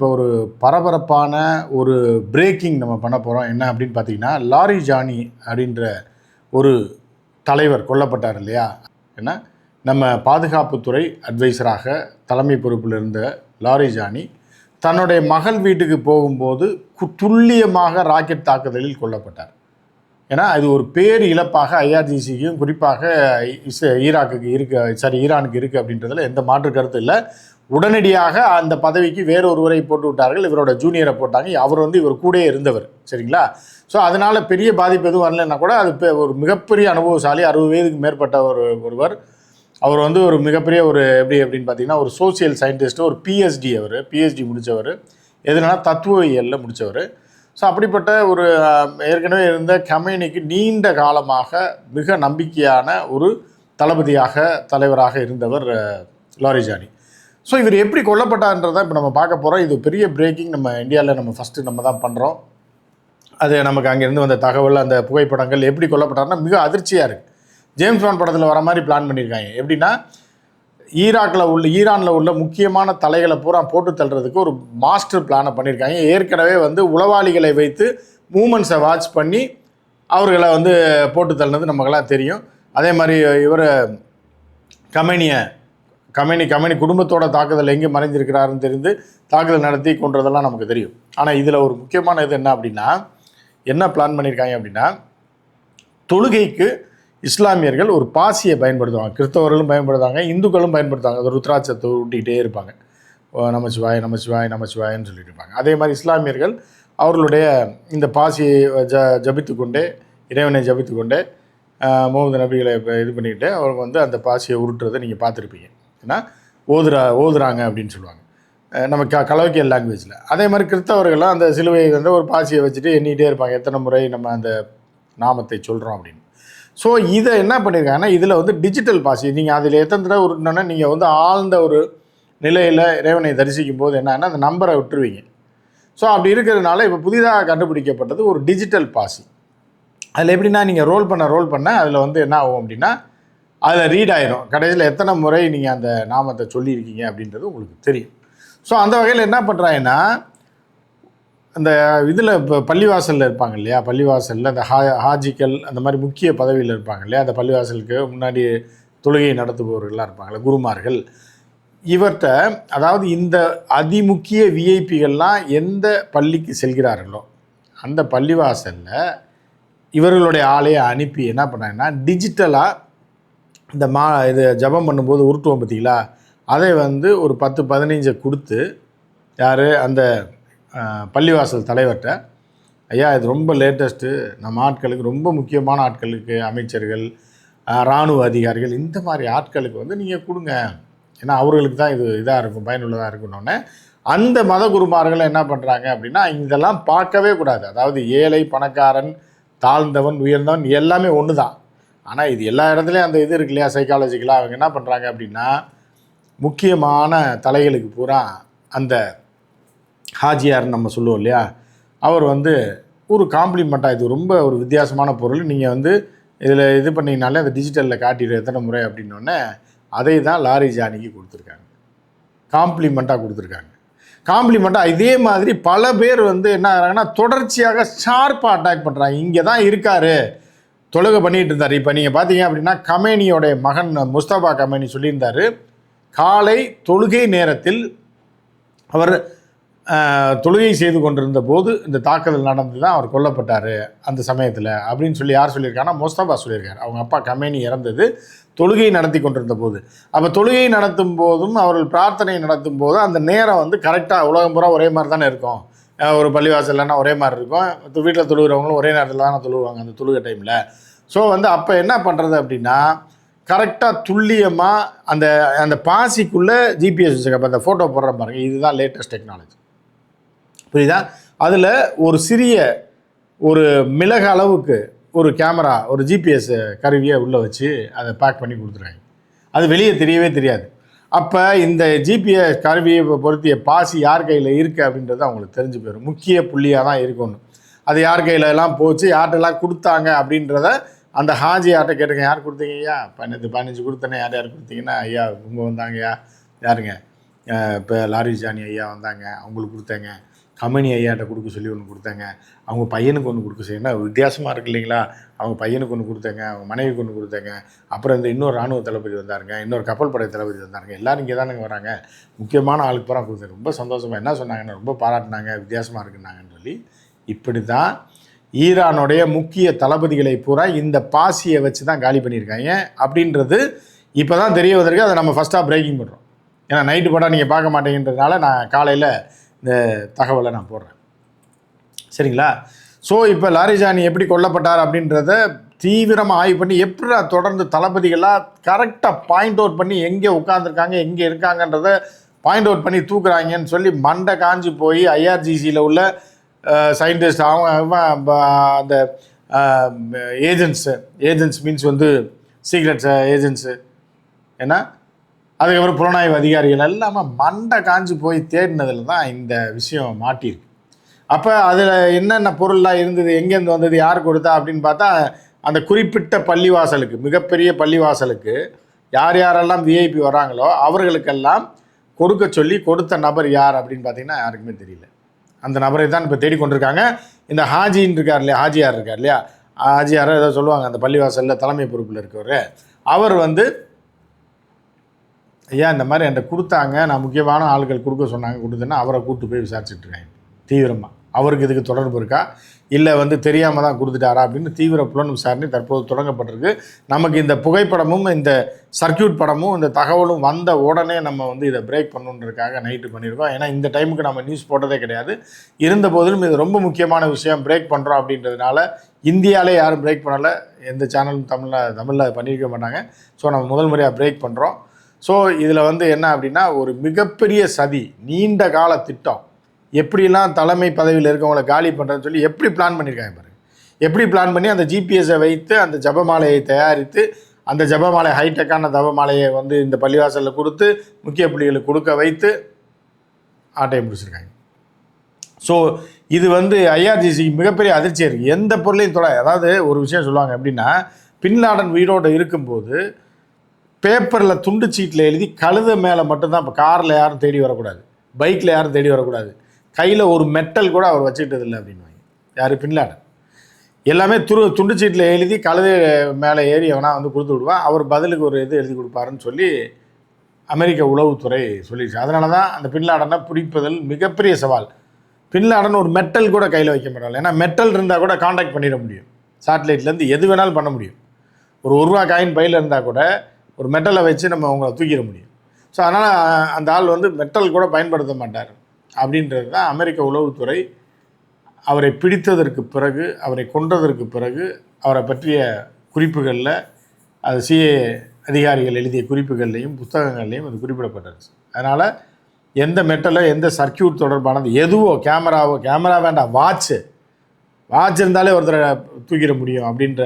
இப்போ ஒரு பரபரப்பான ஒரு பிரேக்கிங் நம்ம பண்ண போகிறோம். என்ன அப்படின்னு பார்த்தீங்கன்னா, லாரி ஜானி அப்படின்ற ஒரு தலைவர் கொல்லப்பட்டார் இல்லையா? ஏன்னா நம்ம பாதுகாப்புத்துறை அட்வைசராக தலைமை பொறுப்பில் இருந்த லாரி ஜானி தன்னுடைய மகள் வீட்டுக்கு போகும்போது துல்லியமாக ராக்கெட் தாக்குதலில் கொல்லப்பட்டார். ஏன்னா அது ஒரு பேர் இழப்பாக ஐஆர்ஜிசிக்கும் குறிப்பாக ஈரானுக்கு இருக்குது அப்படின்றதுல எந்த மாற்று கருத்து இல்லை. உடனடியாக அந்த பதவிக்கு வேறொருவரை போட்டு விட்டார்கள். இவரோட ஜூனியரை போட்டாங்க. அவர் இவர் கூடயே இருந்தவர். சரிங்களா? ஸோ அதனால் பெரிய பாதிப்பு எதுவும் வரலன்னா கூட அது ஒரு மிகப்பெரிய அனுபவசாலி, 60 வயதுக்கு மேற்பட்ட ஒருவர். அவர் ஒரு மிகப்பெரிய அப்படின்னு பார்த்தீங்கன்னா ஒரு சோசியல் சயின்டிஸ்ட்டு, ஒரு பிஹெச்டி முடித்தவர். எதுனா தத்துவவியலில் முடித்தவர். ஸோ அப்படிப்பட்ட ஒரு ஏற்கனவே இருந்த கமேனிக்கு நீண்ட காலமாக மிக நம்பிக்கையான ஒரு தலைவராக இருந்தவர் லாரி ஜானி. ஸோ இவர் எப்படி கொல்லப்பட்டார்ன்றதை இப்போ நம்ம பார்க்க போகிறோம். இது பெரிய பிரேக்கிங். நம்ம இந்தியாவில் நம்ம தான் பண்ணுறோம். அது நமக்கு அங்கேருந்து வந்த தகவல், அந்த புகைப்படங்கள் எப்படி கொல்லப்பட்டார்னா மிக அதிர்ச்சியாக இருக்குது. ஜேம்ஸ் பாண்ட் படத்தில் வர மாதிரி பிளான் பண்ணியிருக்காங்க. எப்படின்னா ஈரானில் உள்ள முக்கியமான தலைகளை பூரா போட்டு தள்ளுறதுக்கு ஒரு மாஸ்டர் பிளானை பண்ணியிருக்காங்க. ஏற்கனவே உளவாளிகளை வைத்து மூமெண்ட்ஸை வாட்ச் பண்ணி அவர்களை போட்டு தள்ளினது நமக்கெல்லாம் தெரியும். அதே மாதிரி இவர் கமேனி குடும்பத்தோட தாக்குதல் எங்கே மறைஞ்சிருக்கிறாருன்னு தெரிந்து தாக்குதல் நடத்தி கொன்றதெல்லாம் நமக்கு தெரியும். ஆனால் இதில் ஒரு முக்கியமான இது என்ன பிளான் பண்ணியிருக்காங்க அப்படின்னா, தொழுகைக்கு இஸ்லாமியர்கள் ஒரு பாசியை பயன்படுத்துவாங்க. கிறிஸ்தவர்களும் பயன்படுத்துவாங்க, இந்துக்களும் பயன்படுத்துவாங்க. அது ருத்ராட்சத்தை ஊட்டிகிட்டே இருப்பாங்க. நமச்சிவாய் நமச்சிவாய் நமச்சிவாயன்னு சொல்லிட்டு இருப்பாங்க. அதே மாதிரி இஸ்லாமியர்கள் அவர்களுடைய இந்த பாசியை ஜபித்து கொண்டே, இறைவனை ஜபித்து கொண்டே, முகமது நபிகளை இது பண்ணிக்கிட்டு அவங்க அந்த பாசியை உருட்டுறதை நீங்கள் பார்த்துருப்பீங்க. ஏன்னா ஓதுறாங்க அப்படின்னு சொல்லுவாங்க நம்ம கலோக்கியல் லாங்குவேஜில். அதே மாதிரி கிறிஸ்தவர்கள்லாம் அந்த சிலுவையை ஒரு பாசியை வச்சுட்டு எண்ணிகிட்டே இருப்பாங்க, எத்தனை முறை நம்ம அந்த நாமத்தை சொல்கிறோம் அப்படின்னு. ஸோ இதை என்ன பண்ணியிருக்காங்கன்னா, இதில் டிஜிட்டல் பாசி நீங்கள் அதில் எத்தனை தடவை உருட்டினோன்னா நீங்கள் ஆழ்ந்த ஒரு நிலையில் இறைவனை தரிசிக்கும் போது என்னன்னா அந்த நம்பரை விட்டுருவீங்க. ஸோ அப்படி இருக்கிறதுனால இப்போ புதிதாக கண்டுபிடிக்கப்பட்டது ஒரு டிஜிட்டல் பாசி. அதில் எப்படின்னா நீங்கள் ரோல் பண்ண அதில் என்ன ஆகும் அப்படின்னா அதில் ரீட் ஆயிரும். கடைசியில் எத்தனை முறை நீங்கள் அந்த நாமத்தை சொல்லியிருக்கீங்க அப்படின்றது உங்களுக்கு தெரியும். ஸோ அந்த வகையில் என்ன பண்ணுறாங்கன்னா, அந்த இதில் இப்போ பள்ளிவாசலில் இருப்பாங்க இல்லையா, பள்ளிவாசலில் அந்த ஹாஜிக்கள் அந்த மாதிரி முக்கிய பதவியில் இருப்பாங்க இல்லையா, அந்த பள்ளிவாசலுக்கு முன்னாடி தொழுகை நடத்துபவர்கள்லாம் இருப்பாங்களே, குருமார்கள். இவர்கிட்ட அதாவது இந்த அதிமுக்கிய விஐபிகள்லாம் எந்த பள்ளிக்கு செல்கிறார்களோ அந்த பள்ளிவாசலில் இவர்களுடைய ஆளையை அனுப்பி என்ன பண்ணாங்கன்னா, டிஜிட்டலாக இந்த இது ஜபம் பண்ணும்போது உருட்டுவோம் பார்த்தீங்களா, அதை ஒரு 10-15 கொடுத்து யார் அந்த பள்ளிவாசல் தலைவர்கிட்ட, ஐயா இது ரொம்ப லேட்டஸ்ட்டு, நம்ம ஆட்களுக்கு ரொம்ப முக்கியமான ஆட்களுக்கு, அமைச்சர்கள், இராணுவ அதிகாரிகள், இந்த மாதிரி ஆட்களுக்கு நீங்கள் கொடுங்க, ஏன்னா அவர்களுக்கு தான் இது இதாக இருக்கும், பயனுள்ளதாக இருக்குன்னொன்னே அந்த மத குருமார்கள் என்ன பண்ணுறாங்க அப்படின்னா, இதெல்லாம் பார்க்கவே கூடாது. அதாவது ஏழை பணக்காரன், தாழ்ந்தவன் உயர்ந்தவன் எல்லாமே ஒன்று தான். ஆனால் இது எல்லா இடத்துலையும் அந்த இது இருக்கு இல்லையா, சைக்காலஜிக்கலாக அவங்க என்ன பண்ணுறாங்க அப்படின்னா, முக்கியமான தலைகளுக்கு பூரா அந்த ஹாஜியார்னு நம்ம சொல்லுவோம் இல்லையா, அவர் ஒரு காம்ப்ளிமெண்ட்டாக இது ரொம்ப ஒரு வித்தியாசமான பொருள், நீங்கள் இதில் இது பண்ணிங்கனாலே அந்த டிஜிட்டலில் காட்டிடு எத்தனை முறை அப்படின்னோடனே அதை தான் லாரி ஜானிக்கு கொடுத்துருக்காங்க, காம்ப்ளிமெண்ட்டாக கொடுத்துருக்காங்க. காம்ப்ளிமெண்ட்டாக இதே மாதிரி பல பேர் என்ன ஆகிறாங்கன்னா தொடர்ச்சியாக ஷார்ப்பாக அட்டாக் பண்ணுறாங்க. இங்கே தான் இருக்கார், தொழுகை பண்ணிகிட்டு இருந்தார். இப்போ நீங்கள் பார்த்தீங்க அப்படின்னா கமேனியோடைய மகன் முஸ்தபா கமேனி சொல்லியிருந்தார், காலை தொழுகை நேரத்தில் அவர் தொழுகை செய்து கொண்டிருந்த போது இந்த தாக்குதல் நடந்து தான் அவர் கொல்லப்பட்டார் அந்த சமயத்தில் அப்படின்னு சொல்லி யார் சொல்லியிருக்காங்கன்னா முஸ்தபா சொல்லியிருக்கார். அவங்க அப்பா கமேனி இறந்தது தொழுகை நடத்தி கொண்டிருந்த போது. அப்போ தொழுகை நடத்தும் போதும் அவர்கள் பிரார்த்தனை நடத்தும் போதும் அந்த நேரம் கரெக்டாக உலகம் பூரா ஒரே மாதிரி தானே இருக்கும். ஒரு பள்ளிவாசல்னா ஒரே மாதிரி இருக்கும், வீட்டில் தொழுகிறவங்களும் ஒரே நேரத்தில் தானே தொழுவாங்க அந்த தொழுகை டைமில். ஸோ அப்போ என்ன பண்ணுறது அப்படின்னா, கரெக்டாக துல்லியமாக அந்த அந்த பாசிக்குள்ளே ஜிபிஎஸ் வச்சுக்கப்போ அந்த ஃபோட்டோ போடுற பாருங்கள், இதுதான் லேட்டஸ்ட் டெக்னாலஜி, புரியுதா? அதில் ஒரு சிறிய ஒரு மிளகு அளவுக்கு ஒரு கேமரா, ஒரு ஜிபிஎஸ் கருவியை உள்ளே வச்சு அதை பேக் பண்ணி கொடுத்துருக்காங்க. அது வெளியே தெரியவே தெரியாது. அப்போ இந்த ஜிபிஎஸ் கருவியை பொருத்திய பாசி யார் கையில் இருக்குது அப்படின்றது அவங்களுக்கு தெரிஞ்சு போயிடும். முக்கிய புள்ளியாக தான் இருக்கணும். அது யார் கையிலலாம் போச்சு, யார்கிட்டலாம் கொடுத்தாங்க அப்படின்றத அந்த ஹாஜி யார்கிட்ட கேட்டுங்க, யார் கொடுத்தீங்க ஐயா, 15 கொடுத்தனே, யார் கொடுத்தீங்கன்னா, ஐயா இவங்க வந்தாங்கய்யா, யாருங்க இப்போ லாரிஜானி ஐயா வந்தாங்க, அவங்களுக்கு கொடுத்தாங்க. கமனி ஐயாட்ட கொடுக்க சொல்லி ஒன்று கொடுத்தாங்க. அவங்க பையனுக்கு ஒன்று கொடுக்க செய்யணும். வித்தியாசமாக இருக்குது இல்லைங்களா? அவங்க பையனுக்கு ஒன்று கொடுத்தாங்க, அவங்க மனைவிக்கு ஒன்று கொடுத்தாங்க. அப்புறம் இந்த இன்னொரு இராணுவ தளபதி வந்தாருங்க, இன்னொரு கப்பல் படை தளபதி வந்தாருங்க. எல்லோரும் இங்கே தானுங்க வராங்க. முக்கியமான ஆளுக்கு பூரா கொடுத்தாங்க. ரொம்ப சந்தோஷமாக என்ன சொன்னாங்கன்னு ரொம்ப பாராட்டினாங்க, வித்தியாசமாக இருக்குன்னாங்கன்னு சொல்லி. இப்படி தான் ஈரானுடைய முக்கிய தளபதிகளை பூரா இந்த பாசியை வச்சு தான் காலி பண்ணியிருக்காங்க அப்படின்றது இப்போ தான் தெரிய வந்திருக்கு. அதை நம்ம ஃபஸ்ட்டாக பிரேக்கிங் பண்ணுறோம். ஏன்னா நைட்டு படம் நீங்கள் பார்க்க மாட்டேங்கிறதுனால நான் காலையில் இந்த தகவலை நான் போடுறேன். சரிங்களா? ஸோ இப்போ லாரிஜானி எப்படி கொல்லப்பட்டார் அப்படின்றத தீவிரமாக ஆய்வு பண்ணி எப்படி தொடர்ந்து தளபதிகளாக கரெக்டாக பாயிண்ட் அவுட் பண்ணி எங்கே உட்காந்துருக்காங்க, எங்கே இருக்காங்கன்றத பாயிண்ட் அவுட் பண்ணி தூக்குறாங்கன்னு சொல்லி மண்டை காஞ்சி போய் ஐஆர்ஜிசியில் உள்ள சயின்டிஸ்ட் அவங்க அந்த ஏஜென்ட்ஸ் மீன்ஸ் வந்து சீக்ரெட்ஸ் ஏஜென்ட்ஸு ஏன்னா அதுக்கப்புறம் புலனாய்வு அதிகாரிகள் எல்லாமே மண்டை காஞ்சி போய் தேடினதில் தான் இந்த விஷயம் மாட்டியிருக்கு. அப்போ அதில் என்னென்ன பொருள்லாம் இருந்தது, எங்கேருந்து வந்தது, யார் கொடுத்தா அப்படின்னு பார்த்தா அந்த குறிப்பிட்ட பள்ளிவாசலுக்கு, மிகப்பெரிய பள்ளிவாசலுக்கு யார் யாரெல்லாம் விஐபி வராங்களோ அவர்களுக்கெல்லாம் கொடுக்க சொல்லி கொடுத்த நபர் யார் அப்படின்னு பார்த்தீங்கன்னா யாருக்குமே தெரியல. அந்த நபரை தான் இப்போ தேடிக்கொண்டிருக்காங்க. இந்த ஹாஜின்னு இருக்கார் இல்லையா, ஹாஜியார் இருக்கார் இல்லையா, ஹாஜியாரை ஏதோ சொல்லுவாங்க அந்த பள்ளிவாசலில் தலைமை பொறுப்பில் இருக்கவர். அவர் வந்து ஐயா இந்த மாதிரி என்கிட்ட கொடுத்தாங்க, நான் முக்கியமான ஆட்கள் கொடுக்க சொன்னாங்க, கொடுத்தேன்னா அவரை கூப்பிட்டு போய் விசாரிச்சுட்ருக்காங்க தீவிரமாக. அவருக்கு இதுக்கு தொடர்பு இருக்கா, இல்லை வந்து தெரியாமல் தான் கொடுத்துட்டாரா அப்படின்னு தீவிர புலன் விசாரணை தற்போது தொடங்கப்பட்டிருக்கு. நமக்கு இந்த புகைப்படமும் இந்த சர்க்கியூட் படமும் இந்த தகவலும் வந்த உடனே நம்ம வந்து இதை பிரேக் பண்ணணுன்றதுக்காக நைட்டு பண்ணியிருக்கோம். ஏன்னா இந்த டைமுக்கு நம்ம நியூஸ் போட்டதே கிடையாது. இருந்த போதிலும் இது ரொம்ப முக்கியமான விஷயம், பிரேக் பண்ணுறோம் அப்படின்றதுனால. இந்தியாவிலே யாரும் பிரேக் பண்ணலை, எந்த சேனலும் தமிழில் பண்ணியிருக்க மாட்டாங்க. ஸோ நம்ம முதல் முறையாக பிரேக் பண்ணுறோம். ஸோ இதில் வந்து என்ன அப்படின்னா ஒரு மிகப்பெரிய சதி, நீண்ட கால திட்டம், எப்படிலாம் தலைமை பதவியில் இருக்கவங்களை காலி பண்ணுறதுன்னு சொல்லி எப்படி பிளான் பண்ணியிருக்காங்க பாருங்கள். எப்படி பிளான் பண்ணி அந்த ஜிபிஎஸை வைத்து அந்த ஜபமாலையை தயாரித்து அந்த ஜபமாலை ஹைடெக்கான ஜபமாலையை வந்து இந்த பள்ளிவாசலில் கொடுத்து முக்கிய புள்ளிகளுக்கு கொடுக்க வைத்து ஆட்டையை முடிச்சிருக்காங்க. ஸோ இது வந்து ஐஆர்ஜிசிக்கு மிகப்பெரிய அதிர்ச்சியாக இருக்குது. எந்த பொருளையும் அதாவது ஒரு விஷயம் சொல்லுவாங்க எப்படின்னா, பின்லாடன் உயிரோடு இருக்கும்போது பேப்பரில் துண்டு சீட்டில் எழுதி கழுத மேலே மட்டும்தான். இப்போ காரில் யாரும் தேடி வரக்கூடாது, பைக்கில் யாரும் தேடி வரக்கூடாது, கையில் ஒரு மெட்டல் கூட அவர் வச்சுக்கிட்டது இல்லை அப்படின்வாங்க. யார்? பின்லாடன். எல்லாமே துண்டு சீட்டில் எழுதி கழுதை மேலே ஏறி எவனா வந்து கொடுத்து விடுவான், அவர் பதிலுக்கு ஒரு இது எழுதி கொடுப்பாருன்னு சொல்லி அமெரிக்க உளவுத்துறை சொல்லிடுச்சு. அதனால தான் அந்த பின்லாடனை பிடிப்பதில் மிகப்பெரிய சவால். பின்லாடன் ஒரு மெட்டல் கூட கையில் வைக்க மாட்டாங்க. ஏன்னா மெட்டல் இருந்தால் கூட காண்டாக்ட் பண்ணிட முடியும், சேட்டலைட்லேருந்து எது வேணாலும் பண்ண முடியும். ஒரு ரூபா காயின் பையில் இருந்தால் கூட ஒரு மெட்டலை வச்சு நம்ம அவங்கள தூக்கிட முடியும். ஸோ அதனால் அந்த ஆள் வந்து மெட்டல் கூட பயன்படுத்த மாட்டார் அப்படின்றது தான் அமெரிக்க உளவுத்துறை அவரை பிடித்ததற்கு பிறகு, அவரை கொன்றதற்கு பிறகு அவரை பற்றிய குறிப்புகளில், அது சிஏ அதிகாரிகள் எழுதிய குறிப்புகள்லையும் புத்தகங்கள்லையும் அது குறிப்பிடப்பட்டுருச்சு. அதனால் எந்த மெட்டலோ எந்த சர்க்கியூட் தொடர்பானது எதுவோ, கேமரா வேண்டாம், வாட்ச் இருந்தாலே ஒருத்தரை தூக்கிட முடியும் அப்படின்ற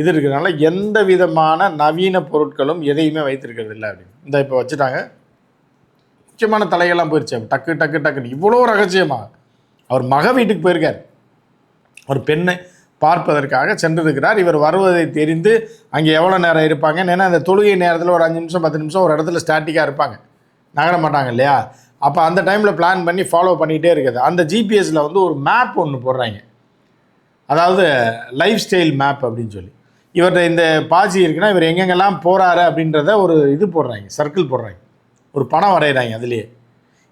இது இருக்கிறதுனால எந்த விதமான நவீன பொருட்களும் எதையுமே வைத்திருக்கிறது இல்லை அப்படின்னு. இந்த இப்போ வச்சுட்டாங்க, முக்கியமான தலைகள்லாம் போயிடுச்சு. டக்குன்னு இவ்வளோ ரகசியமாக அவர் மக வீட்டுக்கு போயிருக்கார். ஒரு பெண்ணை பார்ப்பதற்காக சென்றிருக்கிறார். இவர் வருவதை தெரிந்து அங்கே எவ்வளோ நேரம் இருப்பாங்க, ஏன்னா அந்த தொழுகை நேரத்தில் ஒரு 5 நிமிஷம் 10 நிமிஷம் ஒரு இடத்துல ஸ்டாட்டிக்காக இருப்பாங்க, நகர மாட்டாங்க இல்லையா. அப்போ அந்த டைமில் பிளான் பண்ணி ஃபாலோ பண்ணிகிட்டே இருக்குது. அந்த ஜிபிஎஸில் வந்து ஒரு மேப் ஒன்று போடுறாங்க, அதாவது லைஃப் ஸ்டைல் மேப் அப்படின்னு சொல்லி. இவர்கிட்ட இந்த பாசி இருக்குன்னா இவர் எங்கெங்கெல்லாம் போகிறாரு அப்படின்றத ஒரு இது போடுறாங்க, சர்க்கிள் போடுறாங்க, ஒரு படம் வரைகிறாங்க. அதுலேயே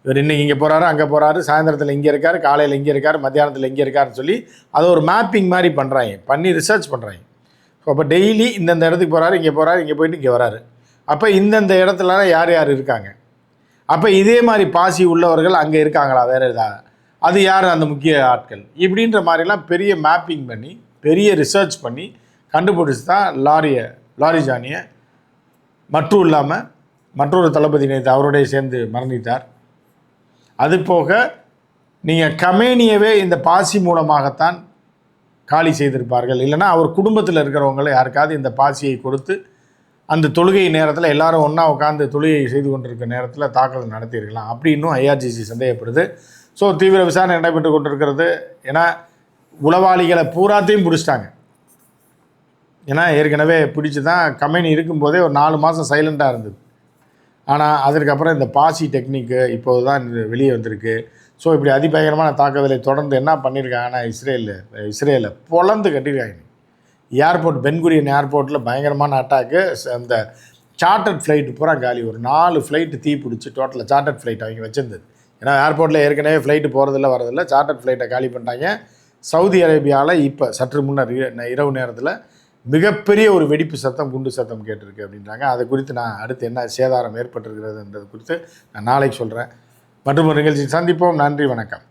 இவர் இன்றைக்கி இங்கே போகிறாரு, அங்கே போகிறாரு, சாயந்தரத்தில் இங்கே இருக்கார், காலையில் இங்கே இருக்கார், மத்தியானத்தில் இங்கே இருக்காருன்னு சொல்லி அதை ஒரு மேப்பிங் மாதிரி பண்ணுறாங்க, பண்ணி ரிசர்ச் பண்ணுறாங்க. ஸோ அப்போ டெய்லி இந்தந்த இடத்துக்கு போகிறாரு, இங்கே போகிறாரு, இங்கே போயிட்டு இங்கே வராரு, அப்போ இந்தந்த இடத்துல யார் யார் இருக்காங்க, அப்போ இதே மாதிரி பாசி உள்ளவர்கள் அங்கே இருக்காங்களா, வேறு ஏதாவது, அது யார் அந்த முக்கிய ஆட்கள், இப்படின்ற மாதிரிலாம் பெரிய மேப்பிங் பண்ணி பெரிய ரிசர்ச் பண்ணி கண்டுபிடிச்சி தான் லாரிஜானியை மட்டும் இல்லாமல் மற்றொரு தளபதி நேற்று அவரோடைய சேர்ந்து மரணித்தார். அது போக நீங்கள் கமேனியவே இந்த பாசி மூலமாகத்தான் காலி செய்திருப்பார்கள், இல்லைனா அவர் குடும்பத்தில் இருக்கிறவங்களை யாருக்காவது இந்த பாசியை கொடுத்து அந்த தொழுகை நேரத்தில் எல்லாரும் ஒன்றா உட்காந்து தொழுகை செய்து கொண்டிருக்கிற நேரத்தில் தாக்குதல் நடத்தியிருக்கலாம் அப்படின்னும் ஐஆர்ஜிசி சந்தேகப்படுது. ஸோ தீவிர விசாரணை நடைபெற்று கொண்டிருக்கிறது. ஏன்னா உளவாளிகளை பூராத்தையும் பிடிச்சிட்டாங்க. ஏன்னா ஏற்கனவே பிடிச்சி தான் கம்பெனி இருக்கும்போதே ஒரு 4 மாதம் சைலண்ட்டாக இருந்தது. ஆனால் அதற்கப்புறம் இந்த பாசி டெக்னிக்கு இப்போது தான் வெளியே வந்திருக்கு. ஸோ இப்படி அதிபயங்கரமான தாக்குதலை தொடர்ந்து என்ன பண்ணியிருக்காங்கன்னா இஸ்ரேலை பொளந்து கட்டியிருக்காங்க. ஏர்போர்ட் பென்குரியன் ஏர்போர்ட்டில் பயங்கரமான அட்டாக்கு. அந்த சார்ட்டர்ட் ஃப்ளைட்டு பூரா காலி. ஒரு 4 ஃப்ளைட்டு தீ பிடிச்சி டோட்டலாக சார்ட்டர்ட் ஃப்ளைட் அவங்க வச்சுருந்தது. ஏன்னா ஏர்போர்ட்டில் ஏற்கனவே ஃப்ளைட்டு போகிறதில்ல வரதில்லை. சார்ட்டர்ட் ஃப்ளைட்டை காலி பண்ணிட்டாங்க. சவுதி அரேபியாவில் இப்போ சற்று முன்னர் இரவு நேரத்தில் மிகப்பெரிய ஒரு வெடிப்பு சத்தம், குண்டு சத்தம் கேட்டிருக்கு அப்படின்றாங்க. அது குறித்து நான் அடுத்து என்ன சேதாரம் ஏற்பட்டிருக்கிறதுன்றது குறித்து நான் நாளைக்கு சொல்கிறேன். மற்றும் ஒரு நிகழ்ச்சியில் சந்திப்போம். நன்றி, வணக்கம்.